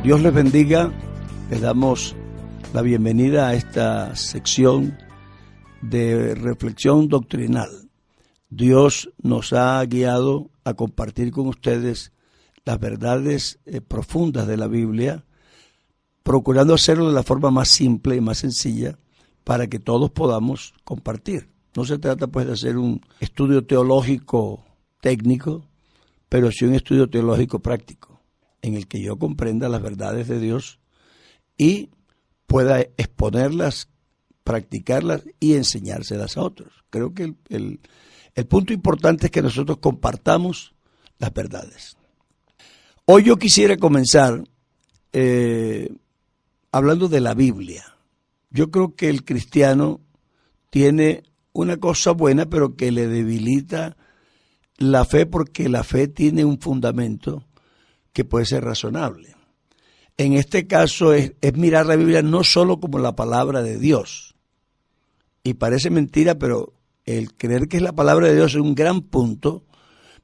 Dios les bendiga. Les damos la bienvenida a esta sección de reflexión doctrinal. Dios nos ha guiado a compartir con ustedes las verdades profundas de la Biblia, procurando hacerlo de la forma más simple y más sencilla para que todos podamos compartir. No se trata pues de hacer un estudio teológico técnico, pero sí un estudio teológico práctico, en el que yo comprenda las verdades de Dios y pueda exponerlas, practicarlas y enseñárselas a otros. Creo que el punto importante es que nosotros compartamos las verdades. Hoy yo quisiera comenzar hablando de la Biblia. Yo creo que el cristiano tiene una cosa buena, pero que le debilita la fe, porque la fe tiene un fundamento que puede ser razonable. En este caso es mirar la Biblia no solo como la palabra de Dios. Y parece mentira, pero el creer que es la palabra de Dios es un gran punto,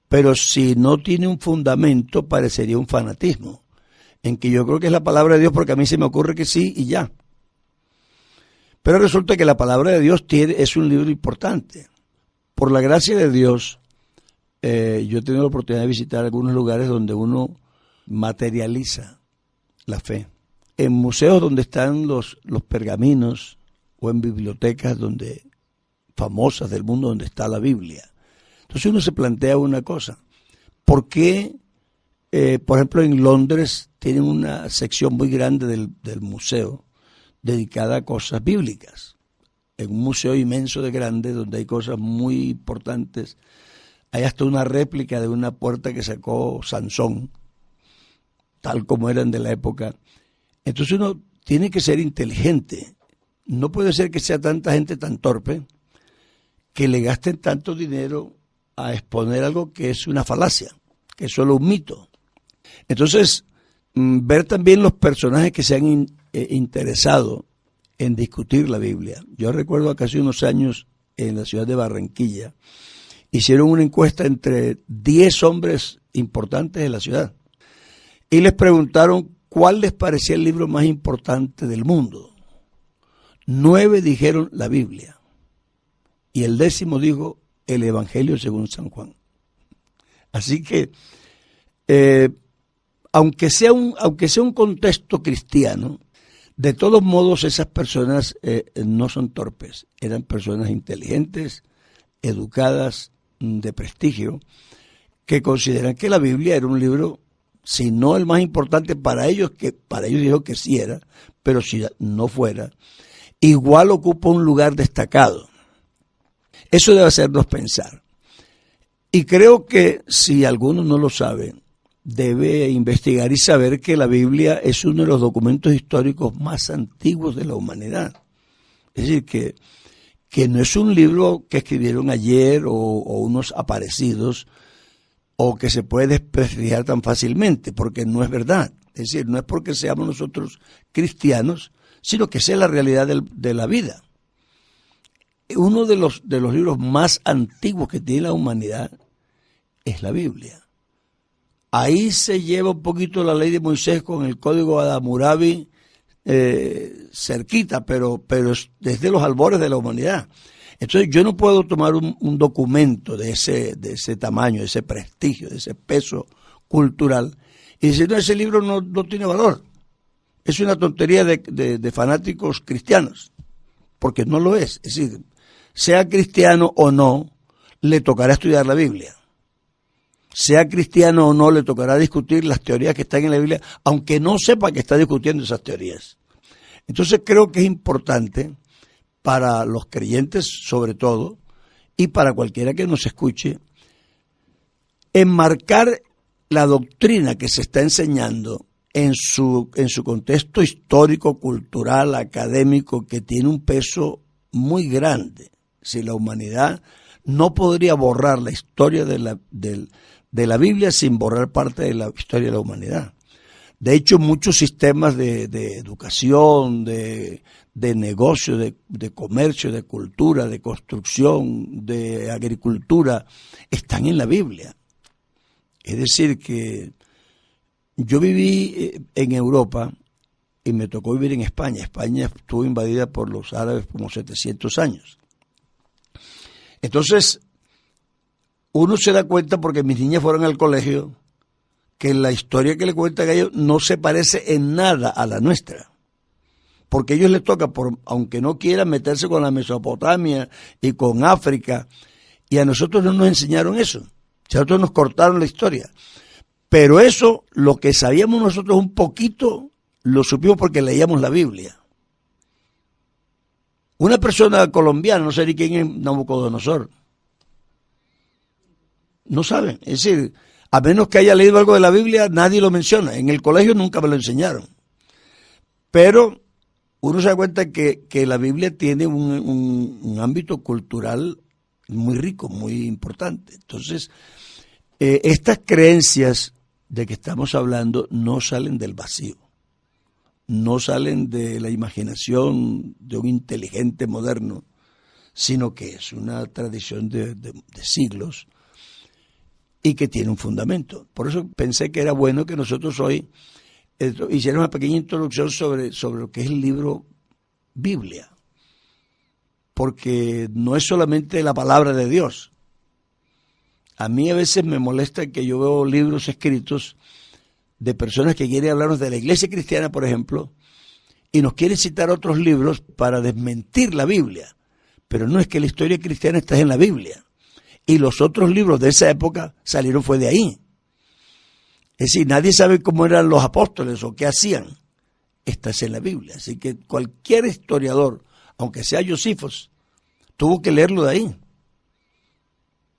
pero si no tiene un fundamento parecería un fanatismo, en que yo creo que es la palabra de Dios porque a mí se me ocurre que sí y ya. Pero resulta que la palabra de Dios es un libro importante. Por la gracia de Dios, yo he tenido la oportunidad de visitar algunos lugares donde uno materializa la fe. En museos donde están los pergaminos o en bibliotecas famosas del mundo donde está la Biblia. Entonces uno se plantea una cosa. ¿Por qué, por ejemplo, en Londres tienen una sección muy grande del museo dedicada a cosas bíblicas? En un museo inmenso de grande donde hay cosas muy importantes. Hay hasta una réplica de una puerta que sacó Sansón, tal como eran de la época. Entonces uno tiene que ser inteligente. No puede ser que sea tanta gente tan torpe que le gasten tanto dinero a exponer algo que es una falacia, que es solo un mito. Entonces, ver también los personajes que se han interesado en discutir la Biblia. Yo recuerdo que hace unos años en la ciudad de Barranquilla hicieron una encuesta entre 10 hombres importantes de la ciudad y les preguntaron cuál les parecía el libro más importante del mundo. 9 dijeron la Biblia y el 10º dijo el Evangelio según San Juan. Así que, aunque sea un contexto cristiano, de todos modos esas personas no son torpes, eran personas inteligentes, educadas, de prestigio, que consideran que la Biblia era un libro, si no el más importante para ellos, que para ellos dijo que sí era, pero si no fuera, igual ocupa un lugar destacado. Eso debe hacernos pensar. Y creo que si alguno no lo sabe, debe investigar y saber que la Biblia es uno de los documentos históricos más antiguos de la humanidad. Es decir, que no es un libro que escribieron ayer o unos aparecidos, o que se puede desprestigiar tan fácilmente, porque no es verdad. Es decir, no es porque seamos nosotros cristianos, sino que sea la realidad de la vida. Uno de los libros más antiguos que tiene la humanidad es la Biblia. Ahí se lleva un poquito la ley de Moisés con el código de Hammurabi cerquita, pero es desde los albores de la humanidad. Entonces yo no puedo tomar un documento de ese tamaño, de ese prestigio, de ese peso cultural y decir, no, ese libro no tiene valor. Es una tontería de fanáticos cristianos, porque no lo es. Es decir, sea cristiano o no, le tocará estudiar la Biblia. Sea cristiano o no, le tocará discutir las teorías que están en la Biblia, aunque no sepa que está discutiendo esas teorías. Entonces creo que es importante para los creyentes sobre todo, y para cualquiera que nos escuche, enmarcar la doctrina que se está enseñando en su contexto histórico, cultural, académico, que tiene un peso muy grande. Si la humanidad no podría borrar la historia de la Biblia sin borrar parte de la historia de la humanidad. De hecho, muchos sistemas de educación, de negocio, de comercio, de cultura, de construcción, de agricultura, están en la Biblia. Es decir, que Yo viví en Europa y me tocó vivir en España. España estuvo invadida por los árabes como 700 años. Entonces, uno se da cuenta, porque mis niñas fueron al colegio, que la historia que le cuentan a ellos no se parece en nada a la nuestra. Porque a ellos les toca, aunque no quieran, meterse con la Mesopotamia y con África, y a nosotros no nos enseñaron eso. A nosotros nos cortaron la historia. Pero eso, lo que sabíamos nosotros un poquito, lo supimos porque leíamos la Biblia. Una persona colombiana, no sé ni quién es Nabucodonosor. No saben. Es decir, a menos que haya leído algo de la Biblia, nadie lo menciona. En el colegio nunca me lo enseñaron. Pero uno se da cuenta que la Biblia tiene un ámbito cultural muy rico, muy importante. Entonces, estas creencias de que estamos hablando no salen del vacío, no salen de la imaginación de un inteligente moderno, sino que es una tradición de siglos y que tiene un fundamento. Por eso pensé que era bueno que nosotros hoy hiciéramos una pequeña introducción sobre lo que es el libro Biblia, porque no es solamente la palabra de Dios. A mí a veces me molesta que yo veo libros escritos de personas que quieren hablarnos de la iglesia cristiana, por ejemplo, y nos quieren citar otros libros para desmentir la Biblia. Pero no, es que la historia cristiana está en la Biblia. Y los otros libros de esa época salieron fue de ahí. Es decir, nadie sabe cómo eran los apóstoles o qué hacían. Está en la Biblia. Así que cualquier historiador, aunque sea Josefos, tuvo que leerlo de ahí.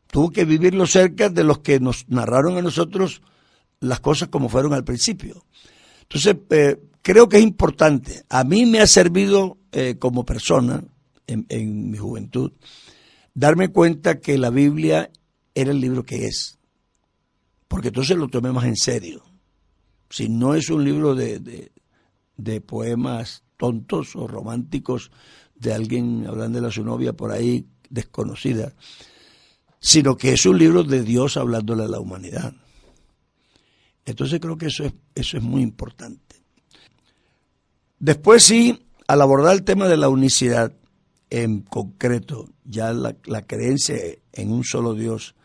Tuvo que vivirlo cerca de los que nos narraron a nosotros las cosas como fueron al principio. Entonces, creo que es importante. A mí me ha servido como persona, en mi juventud, darme cuenta que la Biblia era el libro que es. Porque entonces lo tomé más en serio. Si no es un libro de poemas tontos o románticos de alguien hablando de su novia por ahí desconocida, sino que es un libro de Dios hablándole a la humanidad. Entonces creo que eso es muy importante. Después sí, al abordar el tema de la unicidad, en concreto, ya la creencia en un solo Dios,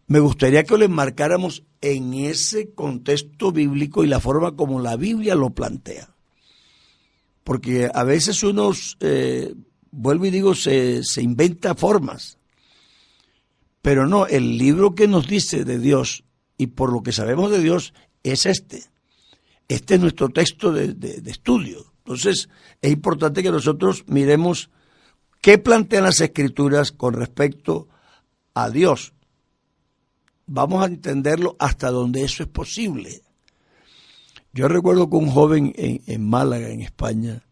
me gustaría que lo enmarcáramos en ese contexto bíblico y la forma como la Biblia lo plantea. Porque a veces uno, vuelvo y digo, se inventa formas. Pero no, el libro que nos dice de Dios y por lo que sabemos de Dios es este. Este es nuestro texto de estudio. Entonces, es importante que nosotros miremos qué plantean las Escrituras con respecto a Dios. Vamos a entenderlo hasta donde eso es posible. Yo recuerdo que un joven en Málaga, en España,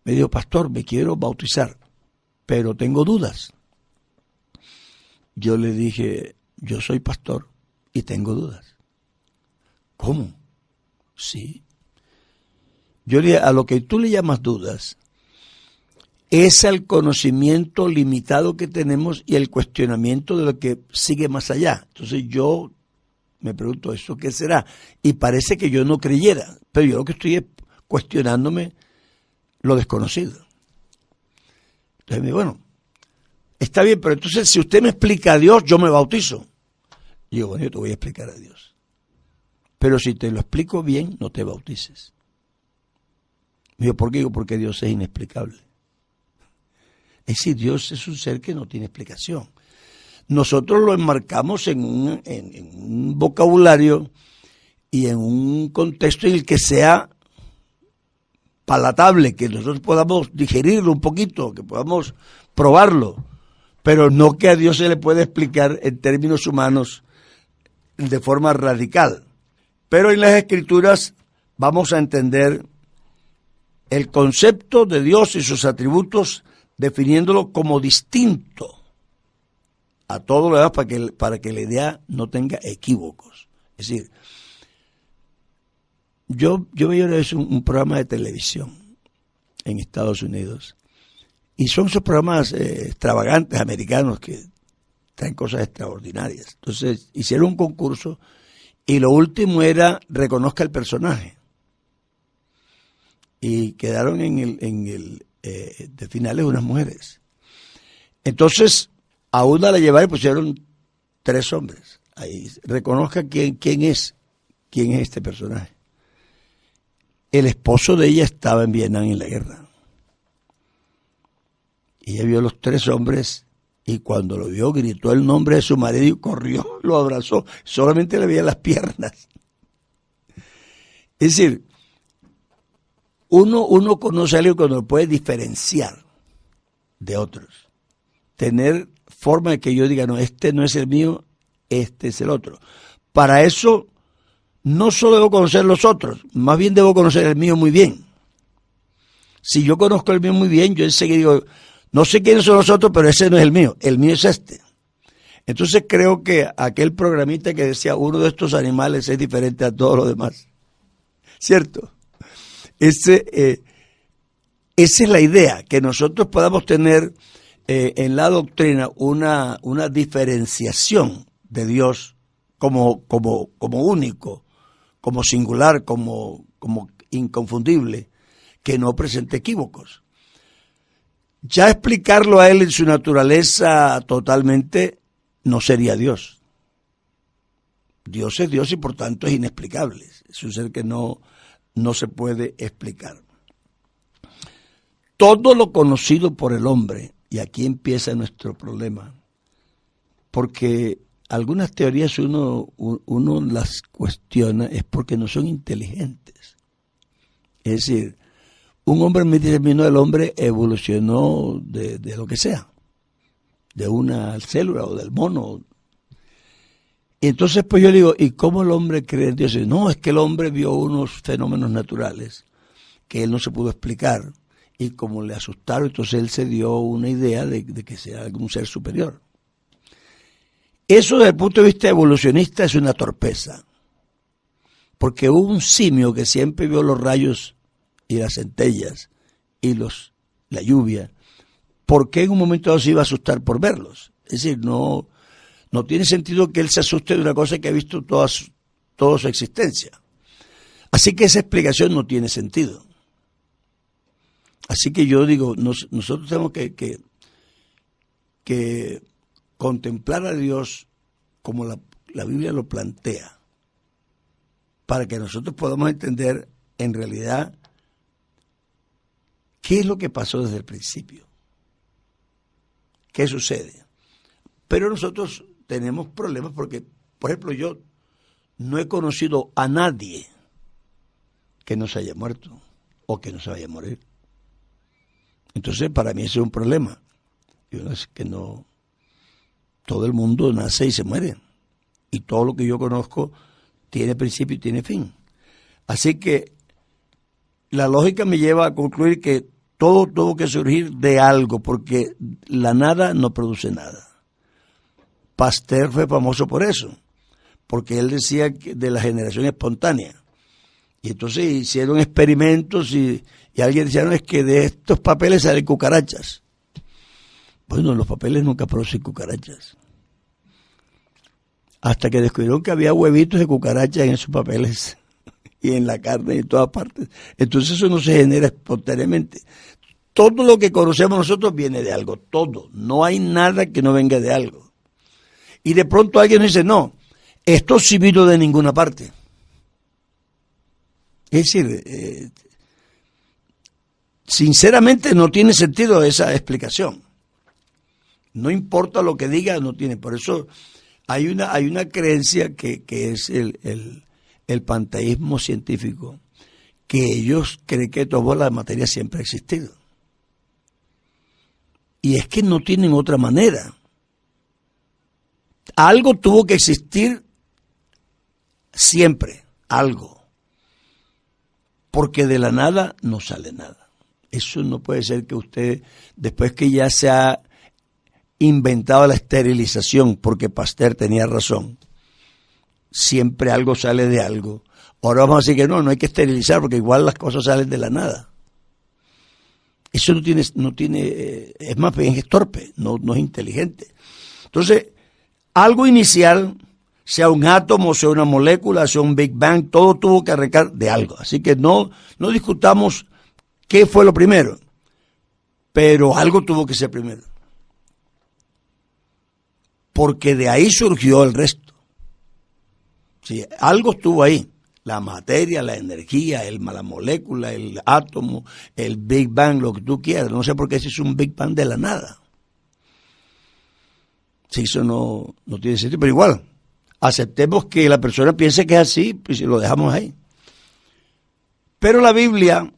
me dijo: pastor, me quiero bautizar, pero tengo dudas. Yo le dije: yo soy pastor y tengo dudas. ¿Cómo? Sí. Yo le dije: a lo que tú le llamas dudas es al conocimiento limitado que tenemos y el cuestionamiento de lo que sigue más allá. Entonces yo me pregunto, ¿eso qué será? Y parece que yo no creyera, pero yo lo que estoy es cuestionándome lo desconocido. Entonces me dijo: bueno, está bien, pero entonces si usted me explica a Dios, yo me bautizo. Y digo: bueno, yo te voy a explicar a Dios. Pero si te lo explico bien, no te bautices. Me dijo: ¿por qué? Digo: porque Dios es inexplicable. Es decir, Dios es un ser que no tiene explicación. Nosotros lo enmarcamos en un vocabulario y en un contexto en el que sea palatable, que nosotros podamos digerirlo un poquito, que podamos probarlo, pero no que a Dios se le pueda explicar en términos humanos de forma radical. Pero en las Escrituras vamos a entender el concepto de Dios y sus atributos, definiéndolo como distinto a todo lo demás para que la idea no tenga equívocos. Es decir, yo veía una vez un programa de televisión en Estados Unidos, y son esos programas extravagantes americanos que traen cosas extraordinarias. Entonces hicieron un concurso Y lo último era reconozca el personaje. Y quedaron de finales unas mujeres. Entonces, a una la llevaron y pusieron 3 hombres. Ahí, reconozca quién es este personaje. El esposo de ella estaba en Vietnam en la guerra. Y ella vio a los 3 hombres y cuando lo vio gritó el nombre de su marido y corrió, lo abrazó. Solamente le veía las piernas. Es decir, uno conoce a alguien cuando lo puede diferenciar de otros. Tener forma de que yo diga, no, este no es el mío, este es el otro. Para eso no solo debo conocer los otros, más bien debo conocer el mío muy bien. Si yo conozco el mío muy bien, yo enseguida digo, no sé quiénes son los otros, pero ese no es el mío es este. Entonces creo que aquel programita que decía, uno de estos animales es diferente a todos los demás. ¿Cierto? Esa es la idea, que nosotros podamos tener en la doctrina una diferenciación de Dios como único, como singular, como inconfundible, que no presente equívocos. Ya explicarlo a él en su naturaleza totalmente no sería Dios. Dios es Dios y por tanto es inexplicable. Es un ser que no se puede explicar. Todo lo conocido por el hombre, y aquí empieza nuestro problema, porque algunas teorías uno las cuestiona es porque no son inteligentes. Es decir, un hombre me dice, el hombre evolucionó de lo que sea, de una célula o del mono. Y entonces pues yo digo, ¿y cómo el hombre cree en Dios? No, es que el hombre vio unos fenómenos naturales que él no se pudo explicar y como le asustaron, entonces él se dio una idea de que sea algún ser superior. Eso desde el punto de vista evolucionista es una torpeza, porque hubo un simio que siempre vio los rayos y las centellas y la lluvia. ¿Por qué en un momento dado se iba a asustar por verlos? Es decir, no tiene sentido que él se asuste de una cosa que ha visto toda su existencia. Así que esa explicación no tiene sentido. Así que yo digo, nosotros tenemos que contemplar a Dios como la Biblia lo plantea, para que nosotros podamos entender en realidad qué es lo que pasó desde el principio, qué sucede. Pero nosotros tenemos problemas porque, por ejemplo, yo no he conocido a nadie que no se haya muerto o que no se vaya a morir. Entonces, para mí ese es un problema. Es que no, todo el mundo nace y se muere. Y todo lo que yo conozco tiene principio y tiene fin. Así que la lógica me lleva a concluir que todo tuvo que surgir de algo, porque la nada no produce nada. Pasteur fue famoso por eso, porque él decía que de la generación espontánea. Y entonces hicieron experimentos y alguien decía, no, es que de estos papeles salen cucarachas. Bueno, los papeles nunca producen cucarachas. Hasta que descubrieron que había huevitos de cucarachas en esos papeles y en la carne y en todas partes. Entonces eso no se genera espontáneamente. Todo lo que conocemos nosotros viene de algo, todo. No hay nada que no venga de algo. Y de pronto alguien dice, no, esto sí vino de ninguna parte. Es decir, sinceramente no tiene sentido esa explicación. No importa lo que diga, no tiene. Por eso hay una creencia que es el panteísmo científico, que ellos creen que toda la materia siempre ha existido. Y es que no tienen otra manera. Algo tuvo que existir siempre, algo. Porque de la nada no sale nada. Eso no puede ser que usted, después que ya se ha inventado la esterilización, porque Pasteur tenía razón, siempre algo sale de algo. Ahora vamos a decir que no hay que esterilizar, porque igual las cosas salen de la nada. Eso no tiene, es más bien es torpe, no es inteligente. Entonces, algo inicial sea un átomo, sea una molécula, sea un Big Bang, todo tuvo que arrancar de algo. Así que no discutamos qué fue lo primero, pero algo tuvo que ser primero. Porque de ahí surgió el resto. Sí, algo estuvo ahí. La materia, la energía, la molécula, el átomo, el Big Bang, lo que tú quieras. No sé por qué se hizo un Big Bang de la nada. Si eso no tiene sentido, pero igual, aceptemos que la persona piense que es así, pues lo dejamos ahí. Pero la Biblia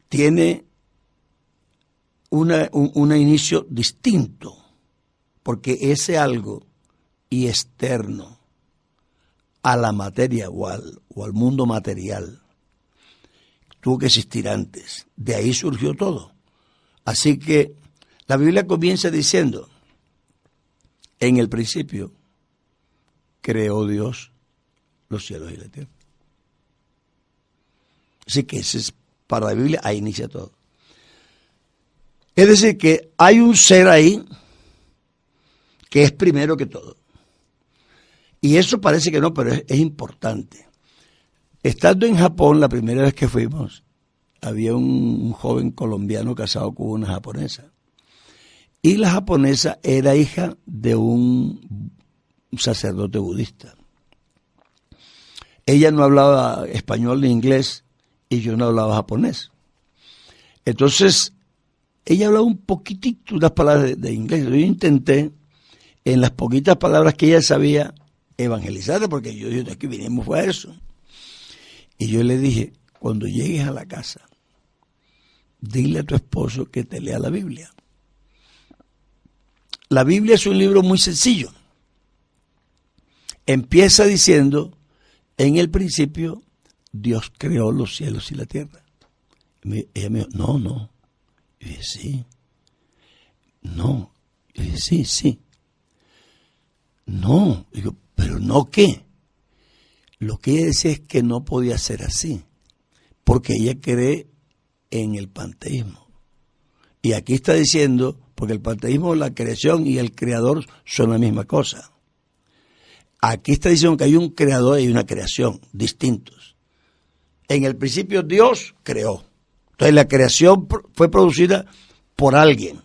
tiene un inicio distinto, porque ese algo y externo a la materia o al mundo material tuvo que existir antes. De ahí surgió todo. Así que la Biblia comienza diciendo, en el principio creó Dios los cielos y la tierra. Así que ese es, para la Biblia, ahí inicia todo. Es decir, que hay un ser ahí que es primero que todo. Y eso parece que no, pero es importante. Estando en Japón, la primera vez que fuimos, había un joven colombiano casado con una japonesa. Y la japonesa era hija de un sacerdote budista. Ella no hablaba español ni inglés y yo no hablaba japonés. Entonces, ella hablaba un poquitito, unas palabras de inglés. Yo intenté, en las poquitas palabras que ella sabía, evangelizarla, porque yo dije, aquí vinimos fue a eso. Y yo le dije, cuando llegues a la casa, dile a tu esposo que te lea la Biblia. La Biblia es un libro muy sencillo. Empieza diciendo, en el principio, Dios creó los cielos y la tierra. Ella me dijo, no. Yo dije, sí. No. Yo dije, sí. No. Digo, ¿pero no qué? Lo que ella decía es que no podía ser así, porque ella cree en el panteísmo. Y aquí está diciendo, porque el panteísmo, la creación y el creador son la misma cosa. Aquí está diciendo que hay un creador y una creación distintos. En el principio Dios creó. Entonces la creación fue producida por alguien.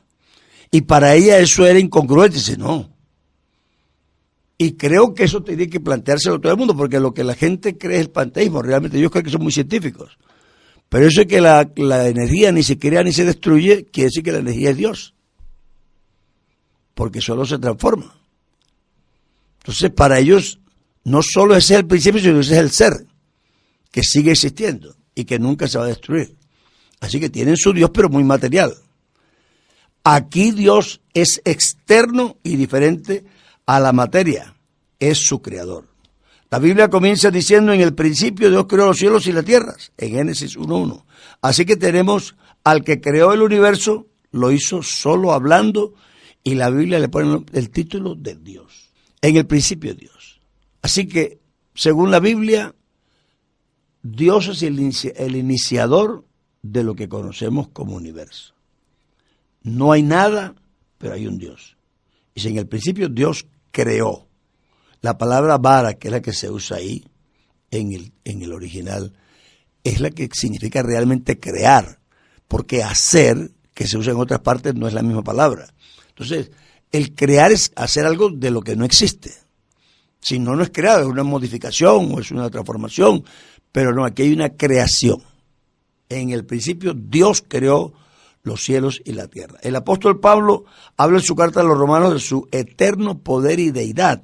Y para ella eso era incongruente. Dice, no. Y creo que eso tiene que planteárselo todo el mundo, porque lo que la gente cree es el panteísmo. Realmente ellos creen que son muy científicos. Pero eso es que la energía ni se crea ni se destruye, quiere decir que la energía es Dios. Porque solo se transforma. Entonces, para ellos, no solo ese es el principio, sino ese es el ser, que sigue existiendo y que nunca se va a destruir. Así que tienen su Dios, pero muy material. Aquí Dios es externo y diferente a la materia, es su creador. La Biblia comienza diciendo, en el principio Dios creó los cielos y las tierras, en Génesis 1:1. Así que tenemos al que creó el universo, lo hizo solo hablando, y la Biblia le pone el título de Dios. En el principio Dios. Así que, según la Biblia, Dios es el iniciador de lo que conocemos como universo. No hay nada, pero hay un Dios. Y en el principio Dios creó. La palabra bara, que es la que se usa ahí en el original, es la que significa realmente crear, porque hacer, que se usa en otras partes, no es la misma palabra. Entonces, el crear es hacer algo de lo que no existe. Si no, no es crear, es una modificación o es una transformación, pero no, aquí hay una creación. En el principio Dios creó los cielos y la tierra. El apóstol Pablo habla en su carta a los romanos de su eterno poder y deidad.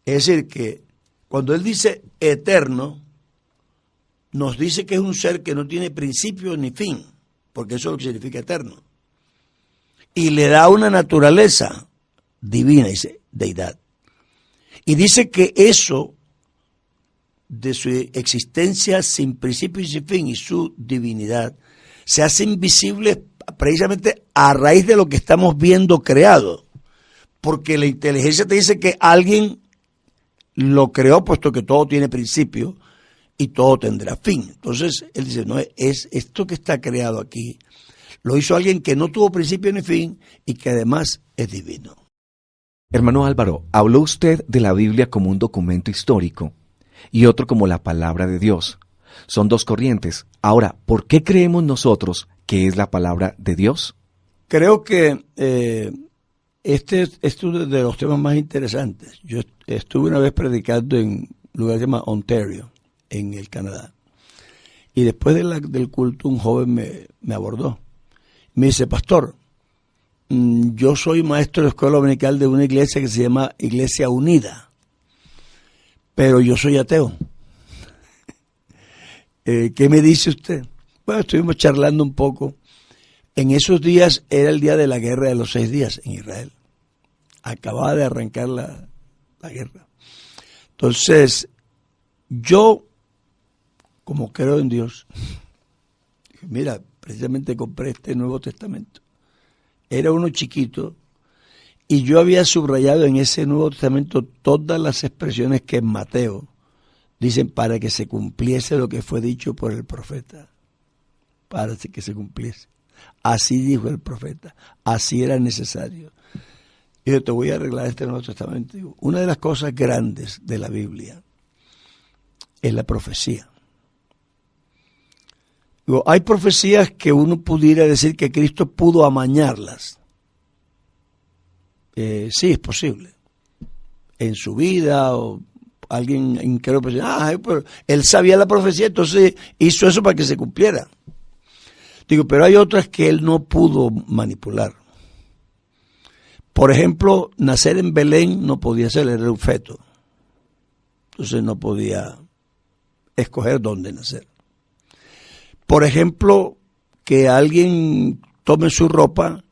Es decir, que cuando él dice eterno, nos dice que es un ser que no tiene principio ni fin, porque eso es lo que significa eterno. Y le da una naturaleza divina, dice, deidad. Y dice que eso, de su existencia sin principio y sin fin, y su divinidad, se hace invisible precisamente a raíz de lo que estamos viendo creado. Porque la inteligencia te dice que alguien lo creó, puesto que todo tiene principio y todo tendrá fin. Entonces, él dice, no, es esto que está creado aquí, lo hizo alguien que no tuvo principio ni fin y que además es divino. Hermano Álvaro, habló usted de la Biblia como un documento histórico y otro como la palabra de Dios. Son dos corrientes. Ahora, ¿por qué creemos nosotros que es la palabra de Dios? Creo que este es uno de los temas más interesantes. Yo estuve una vez predicando en un lugar que se llama Ontario, en el Canadá. Y después del culto un joven me abordó. Me dice, pastor, yo soy maestro de escuela dominical de una iglesia que se llama Iglesia Unida, pero yo soy ateo. ¿Qué me dice usted? Bueno, estuvimos charlando un poco. En esos días era el día de la guerra de los 6 días en Israel. Acababa de arrancar la guerra. Entonces, yo, como creo en Dios, dije, mira, precisamente compré este Nuevo Testamento. Era uno chiquito y yo había subrayado en ese Nuevo Testamento todas las expresiones que en Mateo dicen para que se cumpliese lo que fue dicho por el profeta. Para que se cumpliese. Así dijo el profeta. Así era necesario. Y yo te voy a arreglar este Nuevo Testamento. Digo, una de las cosas grandes de la Biblia es la profecía. Digo, hay profecías que uno pudiera decir que Cristo pudo amañarlas. Sí, es posible. En su vida o alguien incrédulo puede decir, pero él sabía la profecía, entonces hizo eso para que se cumpliera. Digo, pero hay otras que él no pudo manipular. Por ejemplo, nacer en Belén no podía ser, era un feto. Entonces no podía escoger dónde nacer. Por ejemplo, que alguien tome su ropa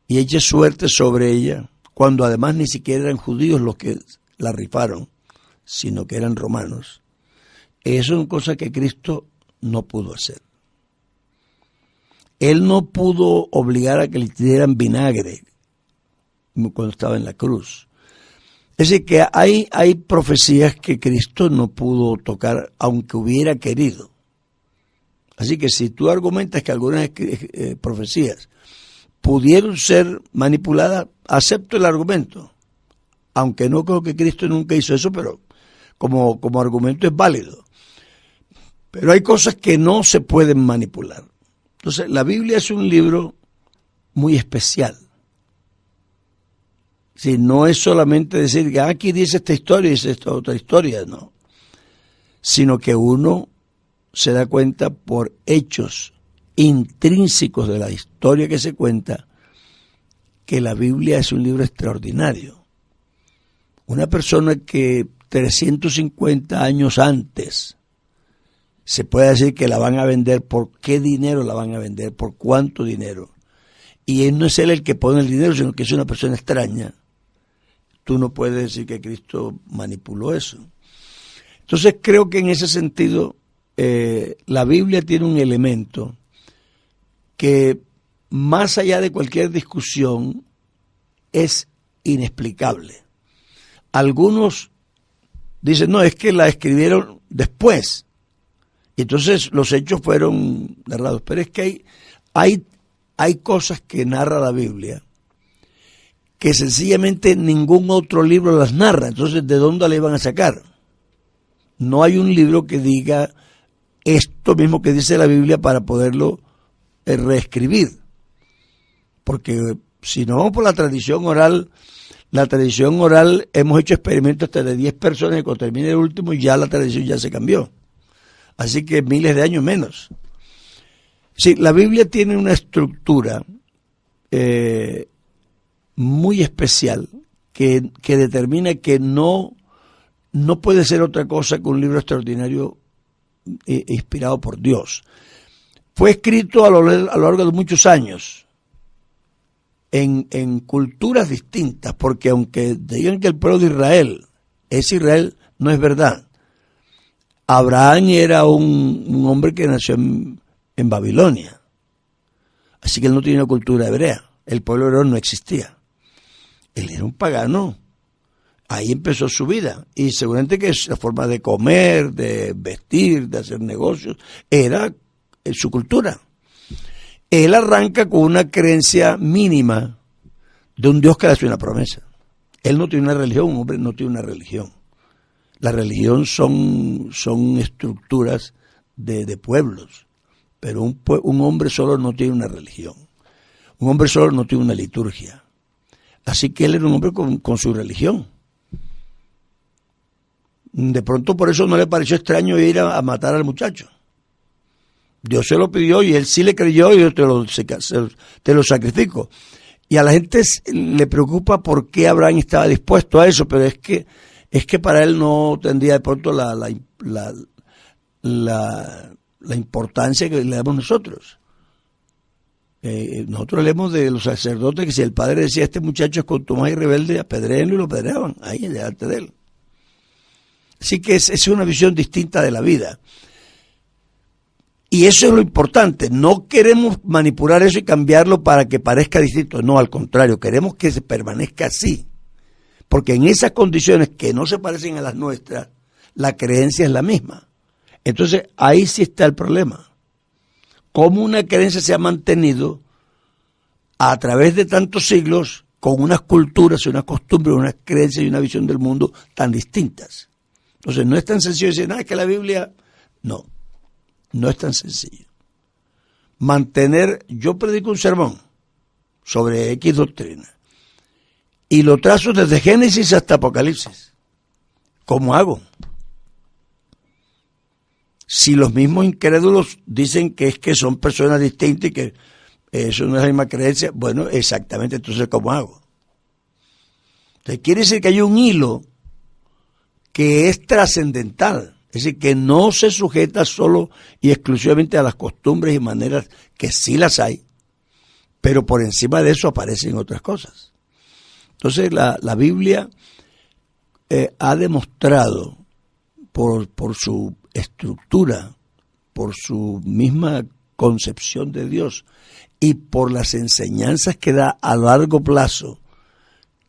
y eche suerte sobre ella, cuando además ni siquiera eran judíos los que la rifaron, sino que eran romanos. Eso es una cosa que Cristo no pudo hacer. Él no pudo obligar a que le dieran vinagre cuando estaba en la cruz. Es decir, que hay profecías que Cristo no pudo tocar, aunque hubiera querido. Así que si tú argumentas que algunas profecías pudieron ser manipuladas, acepto el argumento. Aunque no creo que Cristo nunca hizo eso, pero como argumento es válido. Pero hay cosas que no se pueden manipular. Entonces, la Biblia es un libro muy especial. Si no es solamente decir que aquí dice esta historia y dice esta otra historia, no. Sino que uno se da cuenta por hechos intrínsecos de la historia que se cuenta que la Biblia es un libro extraordinario. Una persona que 350 años antes se puede decir que la van a vender, ¿por qué dinero la van a vender? ¿Por cuánto dinero? Y él no es él el que pone el dinero, sino que es una persona extraña. Tú no puedes decir que Cristo manipuló eso. Entonces creo que en ese sentido la Biblia tiene un elemento que más allá de cualquier discusión es inexplicable. Algunos dicen, no, es que la escribieron después. Y entonces los hechos fueron narrados. Pero es que hay cosas que narra la Biblia que sencillamente ningún otro libro las narra. Entonces, ¿de dónde le iban a sacar? No hay un libro que diga esto mismo que dice la Biblia para poderlo reescribir. Porque si no vamos por la tradición oral hemos hecho experimentos hasta de 10 personas y cuando termine el último ya la tradición ya se cambió. Así que miles de años menos. Sí, la Biblia tiene una estructura muy especial que determina que no puede ser otra cosa que un libro extraordinario inspirado por Dios. Fue escrito a lo largo de muchos años en culturas distintas, porque aunque digan que el pueblo de Israel es Israel, no es verdad. Abraham era un hombre que nació en Babilonia, así que él no tenía una cultura hebrea. El pueblo hebreo no existía. Él era un pagano. Ahí empezó su vida. Y seguramente que la forma de comer, de vestir, de hacer negocios, era su cultura. Él arranca con una creencia mínima de un Dios que le hace una promesa. Él no tiene una religión, un hombre no tiene una religión. La religión son estructuras de pueblos, pero un hombre solo no tiene una religión. Un hombre solo no tiene una liturgia. Así que él era un hombre con su religión. De pronto por eso no le pareció extraño ir a matar al muchacho. Dios se lo pidió y él sí le creyó y yo te lo sacrifico. Y a la gente le preocupa por qué Abraham estaba dispuesto a eso, pero es que para él no tendría de pronto la importancia que le damos nosotros. Nosotros leemos de los sacerdotes que si el padre decía este muchacho es contumaz y rebelde, apedréenlo y lo apedreaban ahí delante de él. Así que es una visión distinta de la vida. Y eso es lo importante. No queremos manipular eso y cambiarlo para que parezca distinto. No, al contrario, queremos que se permanezca así. Porque en esas condiciones que no se parecen a las nuestras, la creencia es la misma. Entonces, ahí sí está el problema. Cómo una creencia se ha mantenido a través de tantos siglos con unas culturas, unas costumbres, unas creencias y una visión del mundo tan distintas. Entonces, no es tan sencillo decir, nada, es que la Biblia... No es tan sencillo. Yo predico un sermón sobre X doctrina y lo trazo desde Génesis hasta Apocalipsis. ¿Cómo hago? Si los mismos incrédulos dicen que es que son personas distintas y que eso no es la misma creencia, bueno, exactamente, entonces ¿cómo hago? Entonces quiere decir que hay un hilo que es trascendental. Es decir, que no se sujeta solo y exclusivamente a las costumbres y maneras, que sí las hay, pero por encima de eso aparecen otras cosas. Entonces la Biblia ha demostrado por su estructura, por su misma concepción de Dios y por las enseñanzas que da a largo plazo,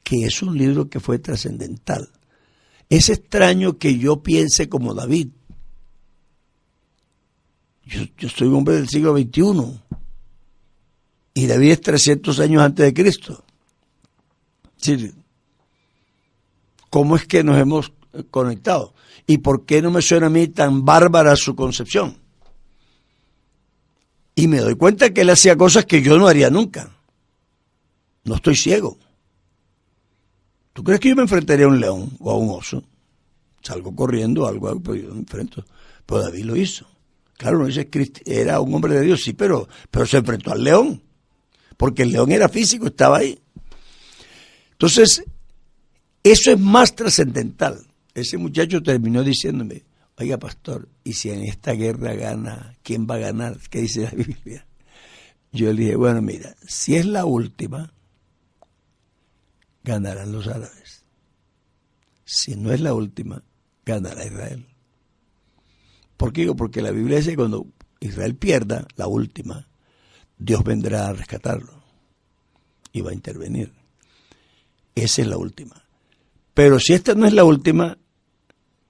que es un libro que fue trascendental. Es extraño que yo piense como David. Yo soy un hombre del siglo XXI y David es 300 años antes de Cristo. Sí. ¿Cómo es que nos hemos conectado? ¿Y por qué no me suena a mí tan bárbara su concepción? Y me doy cuenta que él hacía cosas que yo no haría nunca. No estoy ciego. ¿Tú crees que yo me enfrentaría a un león o a un oso? Salgo corriendo o algo, pero yo me enfrento. Pero David lo hizo. Claro, no dice era un hombre de Dios, sí, pero se enfrentó al león. Porque el león era físico, estaba ahí. Entonces, eso es más trascendental. Ese muchacho terminó diciéndome, oiga, pastor, ¿y si en esta guerra gana, quién va a ganar? ¿Qué dice la Biblia? Yo le dije, bueno, mira, si es la última, ganarán los árabes. Si no es la última, ganará Israel. ¿Por qué? Porque la Biblia dice que cuando Israel pierda la última, Dios vendrá a rescatarlo y va a intervenir. Esa es la última. Pero si esta no es la última,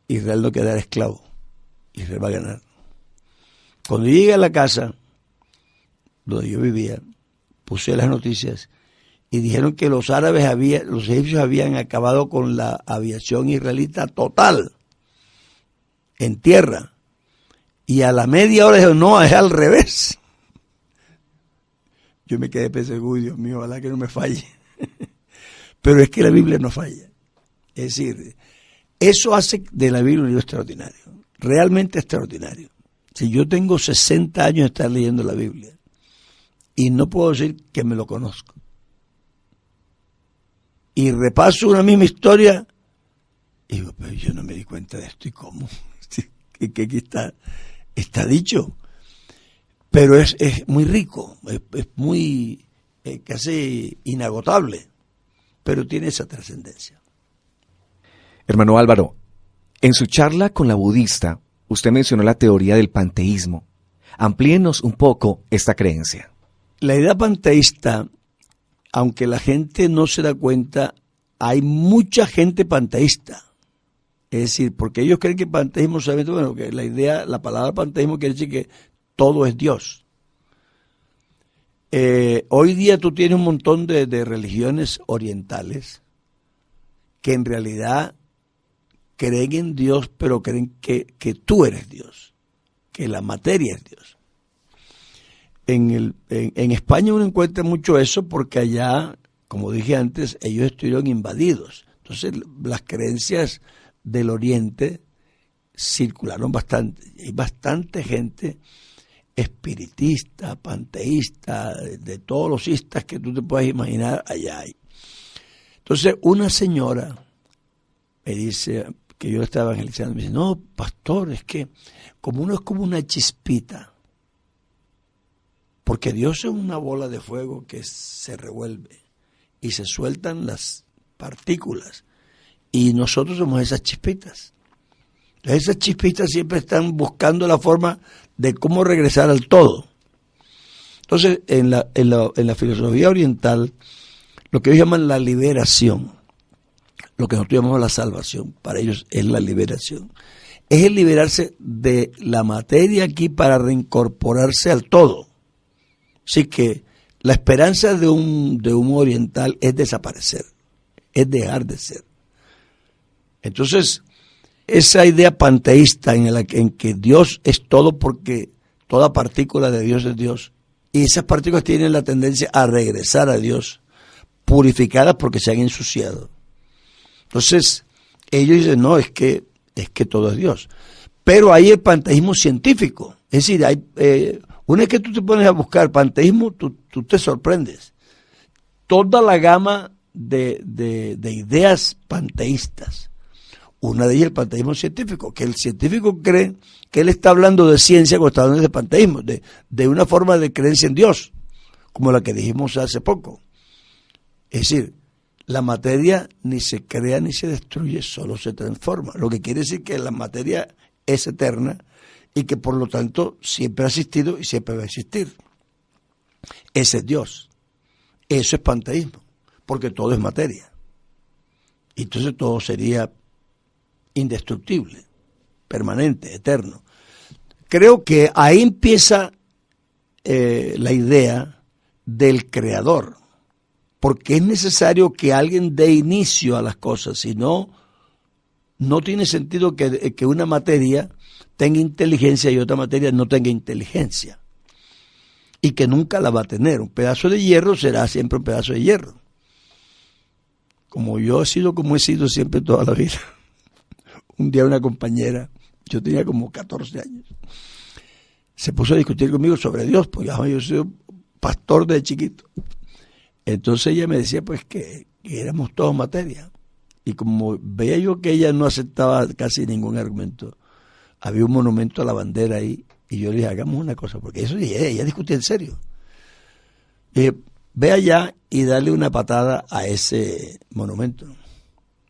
Israel no quedará esclavo. Israel va a ganar. Cuando llegué a la casa donde yo vivía, puse las noticias y dijeron que los egipcios habían acabado con la aviación israelita total, en tierra. Y a la media hora dijeron, no, es al revés. Yo me quedé pensando, uy, Dios mío, ojalá que no me falle. Pero es que la Biblia no falla. Es decir, eso hace de la Biblia un libro extraordinario, realmente extraordinario. Si yo tengo 60 años de estar leyendo la Biblia y no puedo decir que me lo conozco, y repaso una misma historia, y digo, pero yo no me di cuenta de esto, ¿y cómo? Que aquí está dicho. Pero es muy rico, es muy casi inagotable, pero tiene esa trascendencia. Hermano Álvaro, en su charla con la budista, usted mencionó la teoría del panteísmo. Amplíenos un poco esta creencia. La idea panteísta, aunque la gente no se da cuenta, hay mucha gente panteísta. Es decir, porque ellos creen que panteísmo solamente, bueno, que la palabra panteísmo quiere decir que todo es Dios. Hoy día tú tienes un montón de religiones orientales que en realidad creen en Dios, pero creen que tú eres Dios, que la materia es Dios. En España uno encuentra mucho eso porque allá, como dije antes, ellos estuvieron invadidos. Entonces las creencias del Oriente circularon bastante. Hay bastante gente espiritista, panteísta, de todos los istas que tú te puedas imaginar, allá hay. Entonces una señora me dice, que yo le estaba evangelizando, me dice, no, pastor, es que como uno es como una chispita, porque Dios es una bola de fuego que se revuelve y se sueltan las partículas y nosotros somos esas chispitas. Entonces esas chispitas siempre están buscando la forma de cómo regresar al todo. Entonces en la filosofía oriental, lo que ellos llaman la liberación, lo que nosotros llamamos la salvación, para ellos es la liberación. Es el liberarse de la materia aquí para reincorporarse al todo. Así que la esperanza de un oriental es desaparecer, es dejar de ser. Entonces, esa idea panteísta en que Dios es todo porque toda partícula de Dios es Dios, y esas partículas tienen la tendencia a regresar a Dios, purificadas porque se han ensuciado. Entonces, ellos dicen, no, es que todo es Dios. Pero hay el panteísmo científico. Es decir, una vez que tú te pones a buscar panteísmo, tú te sorprendes. Toda la gama de ideas panteístas. Una de ellas es el panteísmo científico, que el científico cree que él está hablando de ciencia cuando está hablando de panteísmo, de una forma de creencia en Dios, como la que dijimos hace poco. Es decir, la materia ni se crea ni se destruye, solo se transforma. Lo que quiere decir que la materia es eterna y que por lo tanto siempre ha existido y siempre va a existir. Ese es Dios. Eso es panteísmo, porque todo es materia. Y entonces todo sería indestructible, permanente, eterno. Creo que ahí empieza la idea del creador. Porque es necesario que alguien dé inicio a las cosas, si no, no tiene sentido que una materia tenga inteligencia y otra materia no tenga inteligencia. Y que nunca la va a tener. Un pedazo de hierro será siempre un pedazo de hierro. Como yo he sido siempre toda la vida. Un día una compañera, yo tenía como 14 años, se puso a discutir conmigo sobre Dios, porque yo soy pastor de chiquito. Entonces ella me decía pues que éramos todos materia. Y como veía yo que ella no aceptaba casi ningún argumento, había un monumento a la bandera ahí, y yo le dije, hagamos una cosa, porque eso ella discutía en serio. Le dije, ve allá y dale una patada a ese monumento.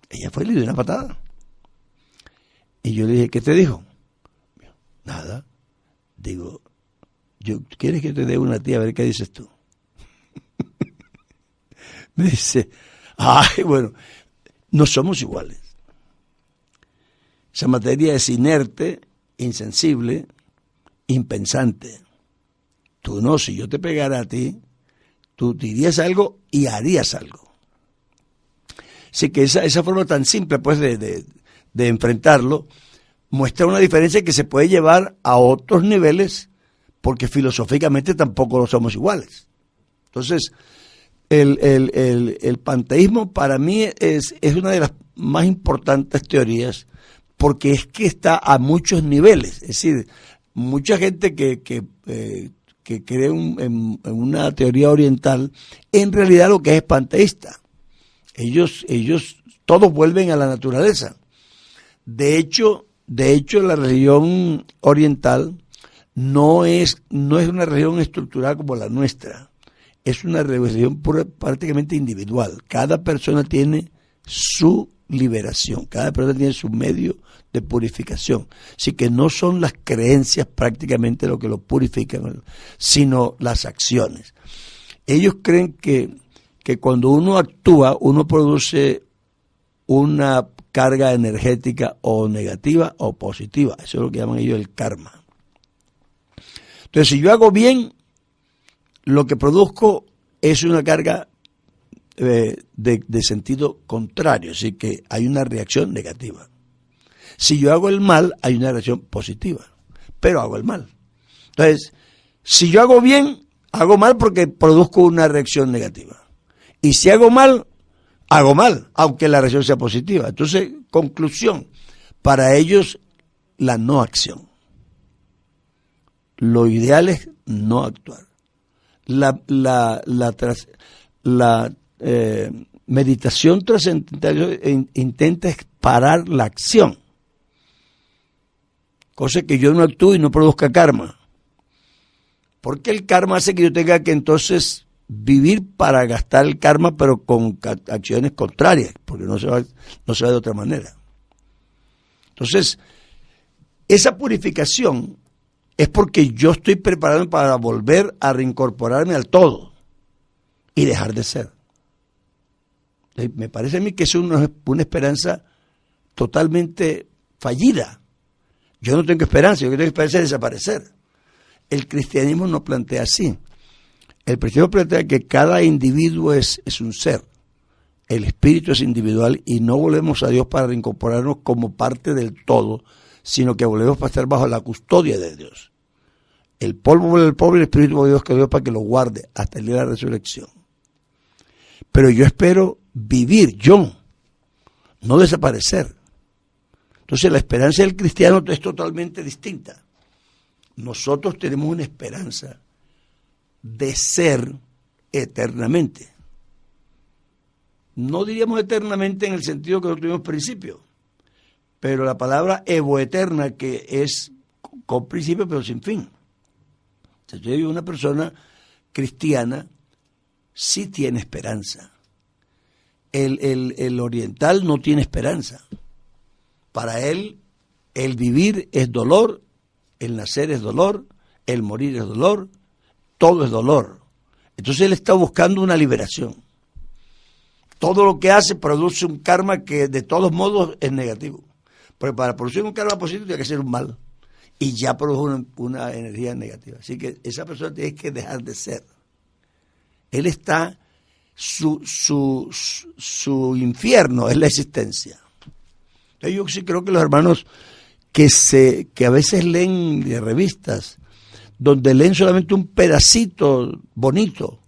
Ella fue y le dio una patada. Y yo le dije, ¿qué te dijo? Nada. Digo, ¿quieres que te dé una tía a ver qué dices tú? Me dice, ay, bueno, no somos iguales. Esa materia es inerte, insensible, impensante. Tú no, si yo te pegara a ti, tú dirías algo y harías algo. Así que esa forma tan simple pues de enfrentarlo muestra una diferencia que se puede llevar a otros niveles porque filosóficamente tampoco lo somos iguales. Entonces, el panteísmo para mí es una de las más importantes teorías porque es que está a muchos niveles. Es decir, mucha gente que cree en una teoría oriental, en realidad lo que es panteísta. Ellos todos vuelven a la naturaleza. De hecho, la religión oriental no es una religión estructurada como la nuestra. Es una religión prácticamente individual. Cada persona tiene su liberación, cada persona tiene su medio de purificación. Así que no son las creencias prácticamente lo que lo purifican, sino las acciones. Ellos creen que cuando uno actúa, uno produce una carga energética o negativa o positiva. Eso es lo que llaman ellos el karma. Entonces, si yo hago bien, lo que produzco es una carga de sentido contrario, así que hay una reacción negativa. Si yo hago el mal, hay una reacción positiva, pero hago el mal. Entonces, si yo hago bien, hago mal porque produzco una reacción negativa. Y si hago mal, aunque la reacción sea positiva. Entonces, conclusión, para ellos la no acción. Lo ideal es no actuar. La meditación trascendental intenta parar la acción, cosa que yo no actúe y no produzca karma, porque el karma hace que yo tenga que entonces vivir para gastar el karma, pero con acciones contrarias, porque no se va de otra manera. Entonces, esa purificación es porque yo estoy preparado para volver a reincorporarme al todo y dejar de ser. Me parece a mí que es una esperanza totalmente fallida. Yo no tengo esperanza, yo tengo esperanza de desaparecer. El cristianismo no plantea así. El cristianismo plantea que cada individuo es un ser. El espíritu es individual y no volvemos a Dios para reincorporarnos como parte del todo, sino que volvemos para estar bajo la custodia de Dios. El polvo vuelve al polvo y el espíritu vuelve a Dios, que Dios para que lo guarde hasta el día de la resurrección. Pero yo espero vivir yo, no desaparecer. Entonces la esperanza del cristiano es totalmente distinta. Nosotros tenemos una esperanza de ser eternamente. No diríamos eternamente en el sentido que no tuvimos principio, pero la palabra evoeterna, que es con principio pero sin fin. Entonces una persona cristiana sí tiene esperanza. El oriental no tiene esperanza. Para él, el vivir es dolor, el nacer es dolor, el morir es dolor, todo es dolor. Entonces él está buscando una liberación. Todo lo que hace produce un karma que de todos modos es negativo. Pero para producir un karma positivo tiene que ser un mal. Y ya produce una energía negativa. Así que esa persona tiene que dejar de ser. Él está, su infierno es la existencia. Yo sí creo que los hermanos que a veces leen de revistas, donde leen solamente un pedacito bonito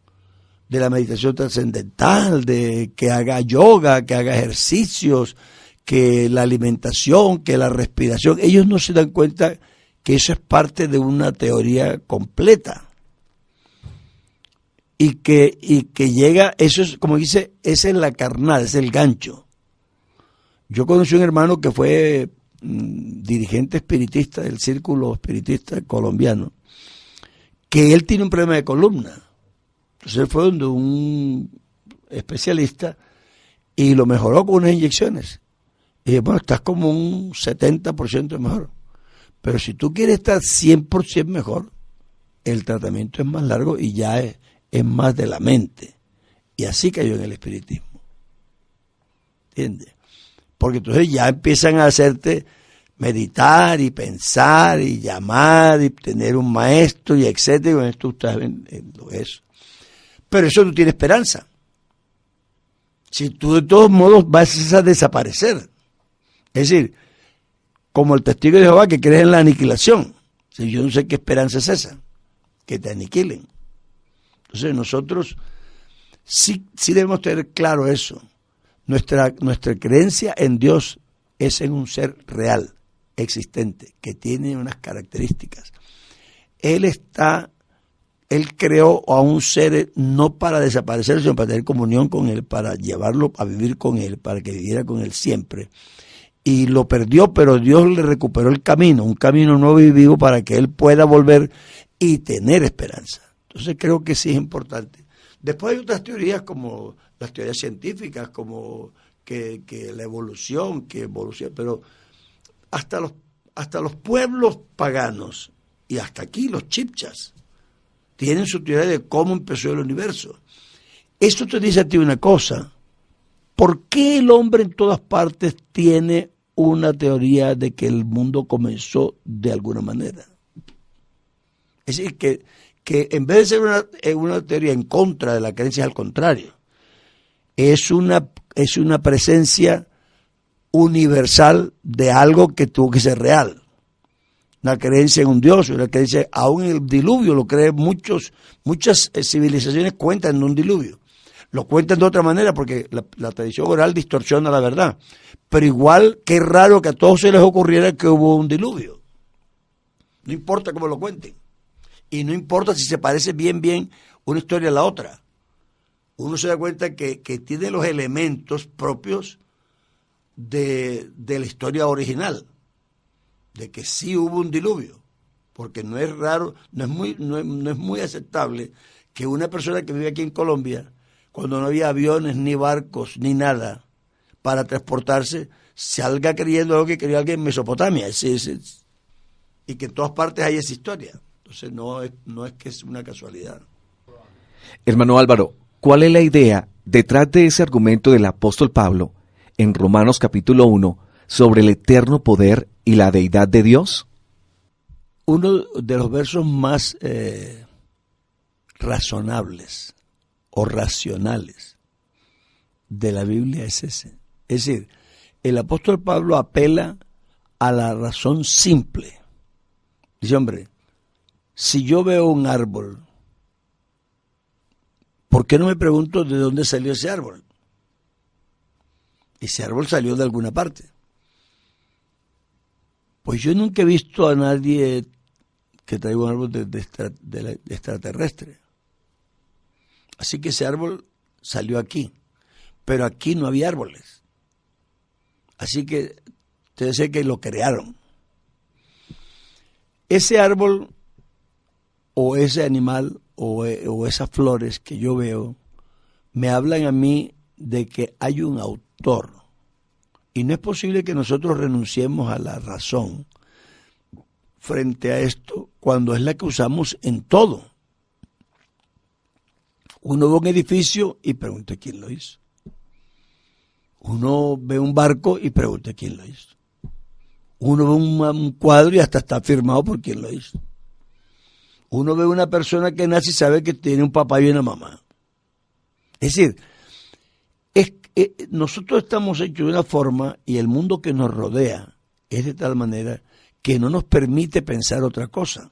de la meditación trascendental, de que haga yoga, que haga ejercicios, que la alimentación, que la respiración, ellos no se dan cuenta que eso es parte de una teoría completa. Y que llega, eso es, como dice, esa es la carnal, es el gancho. Yo conocí un hermano que fue dirigente espiritista del círculo espiritista colombiano, que él tiene un problema de columna. Entonces él fue donde un especialista y lo mejoró con unas inyecciones. Y dije, bueno, estás como un 70% mejor. Pero si tú quieres estar 100% mejor, el tratamiento es más largo y ya es más de la mente. Y así cayó en el espiritismo. ¿Entiendes? Porque entonces ya empiezan a hacerte meditar y pensar y llamar y tener un maestro y etcétera. Y con esto tú estás viendo eso. Pero eso no tiene esperanza. Si tú de todos modos vas a desaparecer. Es decir, como el testigo de Jehová que cree en la aniquilación. Si yo no sé qué esperanza es esa, que te aniquilen. Entonces nosotros sí debemos tener claro eso. Nuestra creencia en Dios es en un ser real, existente, que tiene unas características. Él creó a un ser no para desaparecer, sino para tener comunión con Él, para llevarlo a vivir con Él, para que viviera con Él siempre. Y lo perdió, pero Dios le recuperó el camino, un camino nuevo y vivo para que Él pueda volver y tener esperanza. Entonces creo que sí es importante. Después hay otras teorías como las teorías científicas, como que la evolución, pero hasta los pueblos paganos y hasta aquí los chibchas tienen su teoría de cómo empezó el universo. Esto te dice a ti una cosa. ¿Por qué el hombre en todas partes tiene una teoría de que el mundo comenzó de alguna manera? Es decir, que en vez de ser una teoría en contra de la creencia, es al contrario. es una presencia universal de algo que tuvo que ser real. Una creencia en un Dios, una creencia, aún en el diluvio lo creen muchas civilizaciones cuentan en un diluvio. Lo cuentan de otra manera porque la tradición oral distorsiona la verdad. Pero igual, qué raro que a todos se les ocurriera que hubo un diluvio. No importa cómo lo cuenten. Y no importa si se parece bien una historia a la otra. Uno se da cuenta que tiene los elementos propios de la historia original, de que sí hubo un diluvio, porque no es raro, no es muy aceptable que una persona que vive aquí en Colombia, cuando no había aviones, ni barcos, ni nada para transportarse, salga creyendo algo que creyó alguien en Mesopotamia, y que en todas partes hay esa historia. Entonces no es que es una casualidad. Hermano Álvaro, ¿cuál es la idea detrás de ese argumento del apóstol Pablo en Romanos capítulo 1 sobre el eterno poder y la deidad de Dios? Uno de los versos más razonables o racionales de la Biblia es ese. Es decir, el apóstol Pablo apela a la razón simple. Dice, hombre, si yo veo un árbol, ¿por qué no me pregunto de dónde salió ese árbol? Ese árbol salió de alguna parte. Pues yo nunca he visto a nadie que traiga un árbol de extraterrestre. Así que ese árbol salió aquí, pero aquí no había árboles. Así que debe ser que lo crearon. Ese árbol o ese animal o esas flores que yo veo me hablan a mí de que hay un autor. Y no es posible que nosotros renunciemos a la razón frente a esto cuando es la que usamos en todo. Uno ve un edificio y pregunta quién lo hizo. Uno ve un barco y pregunta quién lo hizo. Uno ve un cuadro y hasta está firmado por quién lo hizo. Uno ve una persona que nace y sabe que tiene un papá y una mamá. Es decir, nosotros estamos hechos de una forma y el mundo que nos rodea es de tal manera que no nos permite pensar otra cosa.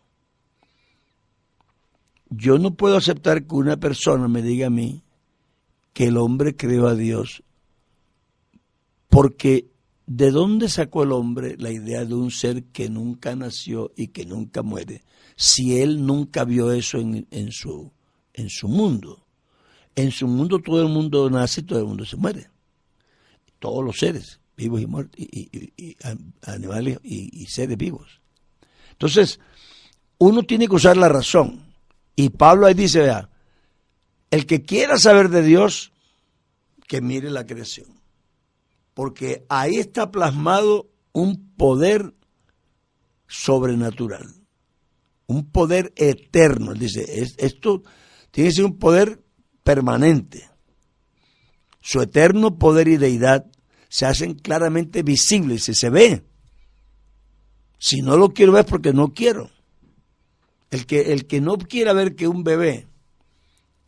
Yo no puedo aceptar que una persona me diga a mí que el hombre creó a Dios, porque ¿de dónde sacó el hombre la idea de un ser que nunca nació y que nunca muere, si él nunca vio eso en su mundo? En su mundo todo el mundo nace y todo el mundo se muere. Todos los seres, vivos y muertos, y animales y seres vivos. Entonces, uno tiene que usar la razón. Y Pablo ahí dice, vea, el que quiera saber de Dios, que mire la creación. Porque ahí está plasmado un poder sobrenatural, un poder eterno. Él dice, esto tiene que ser un poder permanente. Su eterno poder y deidad se hacen claramente visibles, se ve. Si no lo quiero ver es porque no quiero. El que no quiera ver que un bebé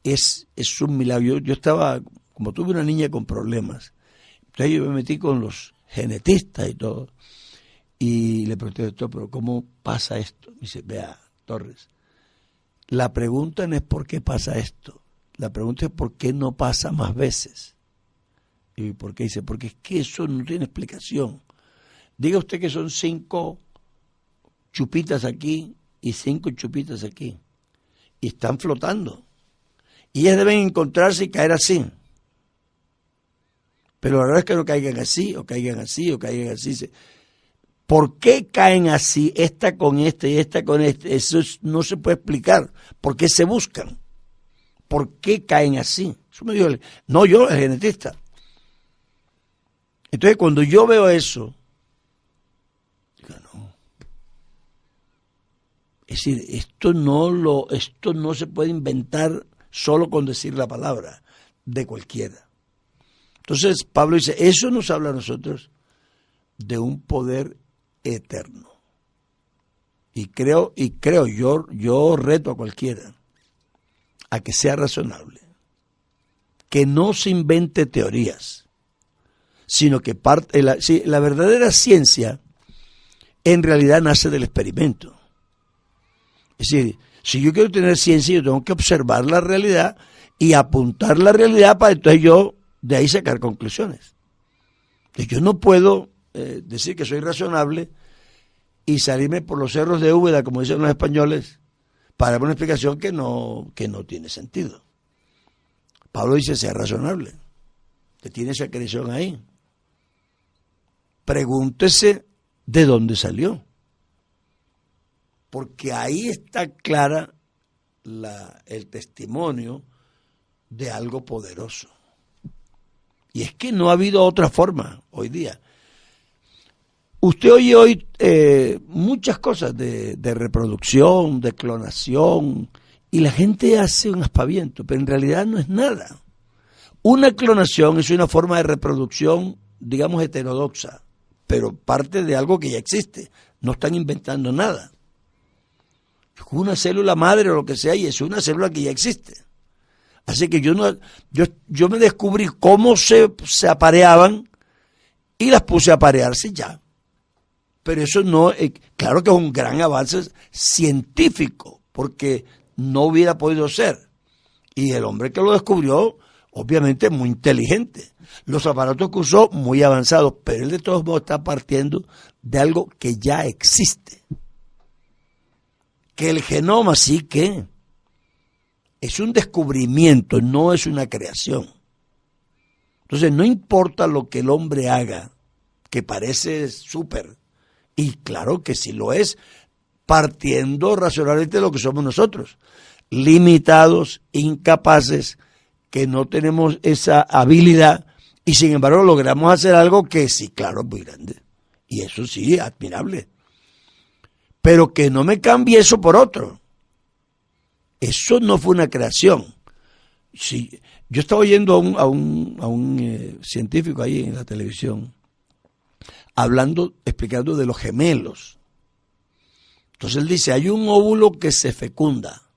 es un milagro. Yo estaba, como tuve una niña con problemas, entonces yo me metí con los genetistas y todo, y le pregunté, doctor, pero ¿cómo pasa esto? Me dice, vea, Torres, la pregunta no es por qué pasa esto, la pregunta es por qué no pasa más veces. ¿Y por qué? Dice, porque es que eso no tiene explicación. Diga usted que son 5 chupitas aquí y 5 chupitas aquí, y están flotando, y ellas deben encontrarse y caer así. Pero la verdad es que no caigan así, o caigan así, o caigan así. ¿Por qué caen así, esta con este y esta con este? Eso no se puede explicar. ¿Por qué se buscan? ¿Por qué caen así? Eso me dijo, no yo, el genetista. Entonces cuando yo veo eso, digo, no. Es decir, esto no se puede inventar solo con decir la palabra de cualquiera. Entonces Pablo dice, eso nos habla a nosotros de un poder eterno. Y creo yo reto a cualquiera a que sea razonable, que no se invente teorías, sino que la verdadera ciencia en realidad nace del experimento. Es decir, si yo quiero tener ciencia, yo tengo que observar la realidad y apuntar la realidad para entonces yo de ahí sacar conclusiones. Entonces yo no puedo decir que soy razonable y salirme por los cerros de Úbeda, como dicen los españoles, para dar una explicación que no tiene sentido. Pablo dice, sea razonable. Usted tiene esa creación ahí. Pregúntese de dónde salió. Porque ahí está clara el testimonio de algo poderoso. Y es que no ha habido otra forma hoy día. Usted oye hoy muchas cosas de reproducción, de clonación, y la gente hace un aspaviento, pero en realidad no es nada. Una clonación es una forma de reproducción, digamos, heterodoxa, pero parte de algo que ya existe. No están inventando nada. Una célula madre o lo que sea, y es una célula que ya existe. Así que yo me descubrí cómo se apareaban y las puse a aparearse ya. Pero eso no, claro que es un gran avance científico, porque no hubiera podido ser. Y el hombre que lo descubrió, obviamente muy inteligente. Los aparatos que usó, muy avanzados, pero él de todos modos está partiendo de algo que ya existe. Que el genoma sí que es un descubrimiento, no es una creación. Entonces no importa lo que el hombre haga, que parece súper, y claro que sí lo es, partiendo razonablemente de lo que somos nosotros, limitados, incapaces, que no tenemos esa habilidad, y sin embargo logramos hacer algo que sí, claro, es muy grande, y eso sí, admirable. Pero que no me cambie eso por otro. Eso no fue una creación. Sí, yo estaba oyendo a un científico ahí en la televisión, explicando de los gemelos. Entonces él dice, hay un óvulo que se fecunda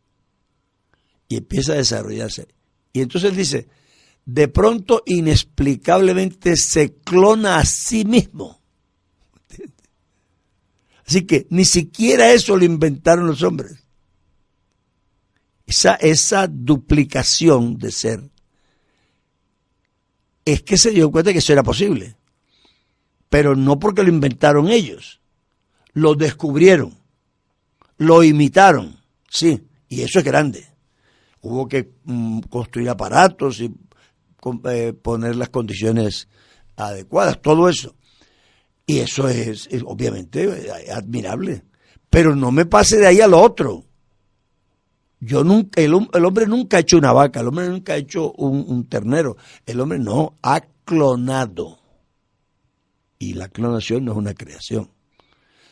y empieza a desarrollarse. Y entonces él dice, de pronto inexplicablemente se clona a sí mismo. Así que ni siquiera eso lo inventaron los hombres. Esa duplicación de ser es que se dio cuenta que eso era posible. Pero no porque lo inventaron ellos. Lo descubrieron. Lo imitaron. Sí, y eso es grande. Hubo que construir aparatos y poner las condiciones adecuadas, todo eso. Y eso es obviamente admirable. Pero no me pase de ahí a lo otro. El hombre nunca ha hecho una vaca, el hombre nunca ha hecho un ternero. El hombre no ha clonado. Y la clonación no es una creación.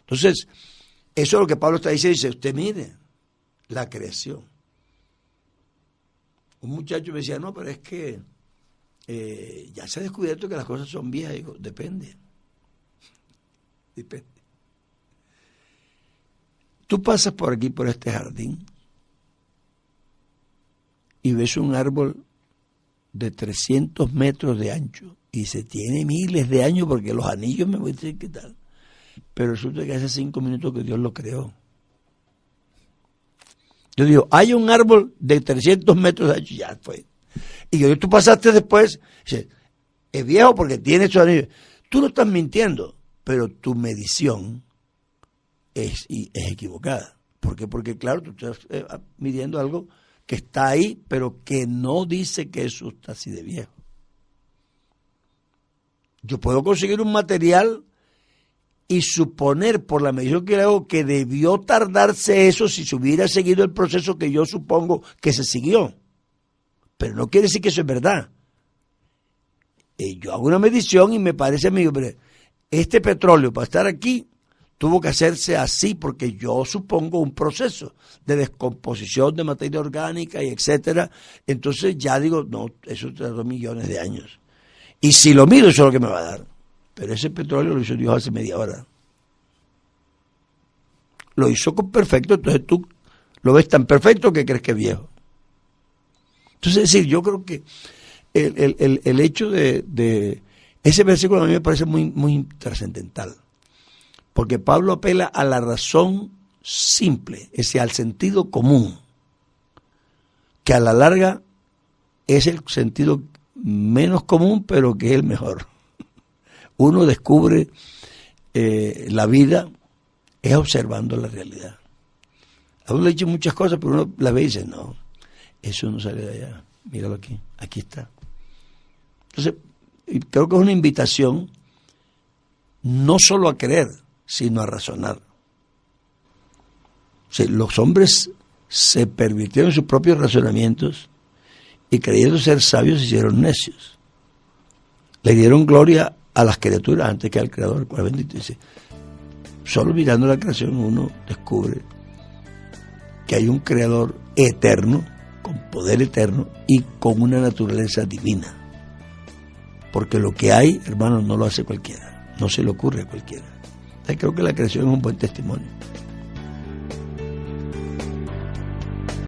Entonces, eso es lo que Pablo está diciendo. Dice, usted mire, la creación. Un muchacho me decía, no, pero es que ya se ha descubierto que las cosas son viejas. Digo, depende. Tú pasas por aquí, por este jardín, y ves un árbol de 300 metros de ancho, y se tiene miles de años, porque los anillos me voy a decir qué tal. Pero resulta que hace 5 minutos que Dios lo creó. Yo digo, hay un árbol de 300 metros de ancho, ya fue. Y yo, tú pasaste después, dice, es viejo porque tiene esos anillos. Tú no estás mintiendo, pero tu medición es equivocada. ¿Por qué? Porque claro, tú estás midiendo algo que está ahí, pero que no dice que eso está así de viejo. Yo puedo conseguir un material y suponer por la medición que le hago que debió tardarse eso si se hubiera seguido el proceso que yo supongo que se siguió. Pero no quiere decir que eso es verdad. Yo hago una medición y me parece a mí, hombre, este petróleo para estar aquí tuvo que hacerse así porque yo supongo un proceso de descomposición de materia orgánica y etcétera. Entonces ya digo, no, eso tardó millones de años. Y si lo mido, eso es lo que me va a dar. Pero ese petróleo lo hizo Dios hace media hora. Lo hizo con perfecto, entonces tú lo ves tan perfecto que crees que es viejo. Entonces, es decir, yo creo que el hecho de ese versículo a mí me parece muy trascendental, porque Pablo apela a la razón simple, es decir, al sentido común, que a la larga es el sentido menos común, pero que es el mejor. Uno descubre la vida es observando la realidad. A uno le he dicho muchas cosas, pero uno las ve y dice, no, eso no sale de allá, míralo aquí está. Entonces, creo que es una invitación no solo a creer, sino a razonar. O sea, los hombres se permitieron sus propios razonamientos y creyendo ser sabios se hicieron necios. Le dieron gloria a las criaturas antes que al Creador, el cual bendito. Dice, solo mirando la creación uno descubre que hay un Creador eterno, con poder eterno y con una naturaleza divina. Porque lo que hay, hermanos, no lo hace cualquiera, no se le ocurre a cualquiera. Entonces creo que la creación es un buen testimonio.